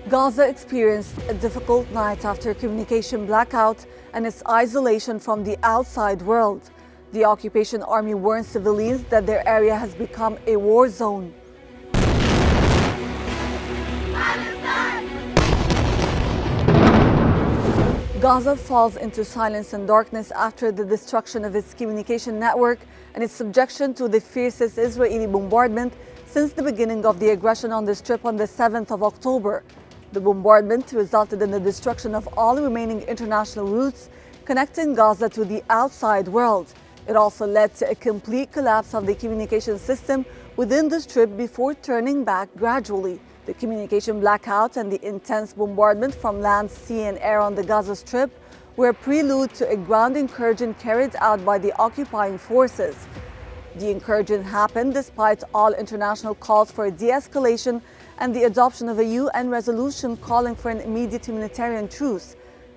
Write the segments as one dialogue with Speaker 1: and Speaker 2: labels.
Speaker 1: Gaza experienced a difficult night after communication blackout and its isolation from the outside world. The occupation army warns civilians that their area has become a war zone. Gaza falls into silence and darkness after the destruction of its communication network and its subjection to the fiercest Israeli bombardment since the beginning of the aggression on the Strip on the 7th of October. The bombardment resulted in the destruction of all remaining international routes connecting Gaza to the outside world. It also led to a complete collapse of the communication system within the Strip before turning back gradually. The communication blackout and the intense bombardment from land, sea, and air on the Gaza Strip were a prelude to a ground incursion carried out by the occupying forces. The incursion happened despite all international calls for de-escalation and the adoption of a UN resolution calling for an immediate humanitarian truce.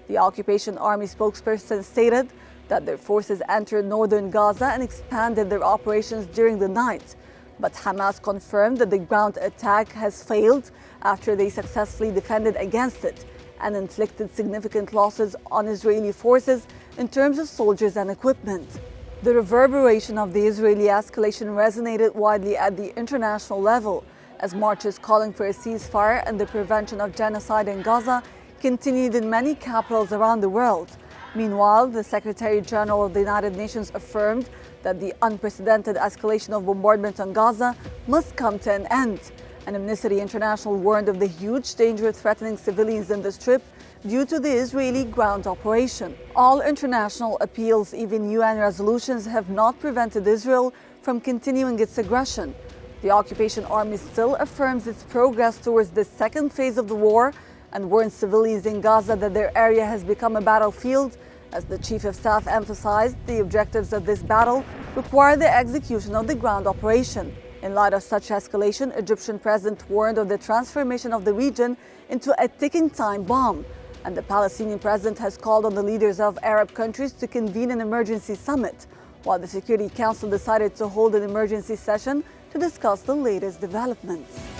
Speaker 1: The occupation army spokesperson stated that their forces entered northern Gaza and expanded their operations during the night. But Hamas confirmed that the ground attack has failed after they successfully defended against it and inflicted significant losses on Israeli forces in terms of soldiers and equipment. The reverberation of the Israeli escalation resonated widely at the international level as marches calling for a ceasefire and the prevention of genocide in Gaza continued in many capitals around the world. Meanwhile, the Secretary General of the United Nations affirmed that the unprecedented escalation of bombardment on Gaza must come to an end. And Amnesty International warned of the huge danger threatening civilians in the Strip due to the Israeli ground operation. All international appeals, even UN resolutions, have not prevented Israel from continuing its aggression. The occupation army still affirms its progress towards the second phase of the war and warns civilians in Gaza that their area has become a battlefield. As the Chief of Staff emphasized, the objectives of this battle require the execution of the ground operation. In light of such escalation, Egyptian President warned of the transformation of the region into a ticking time bomb. And the Palestinian President has called on the leaders of Arab countries to convene an emergency summit, while the Security Council decided to hold an emergency session to discuss the latest developments.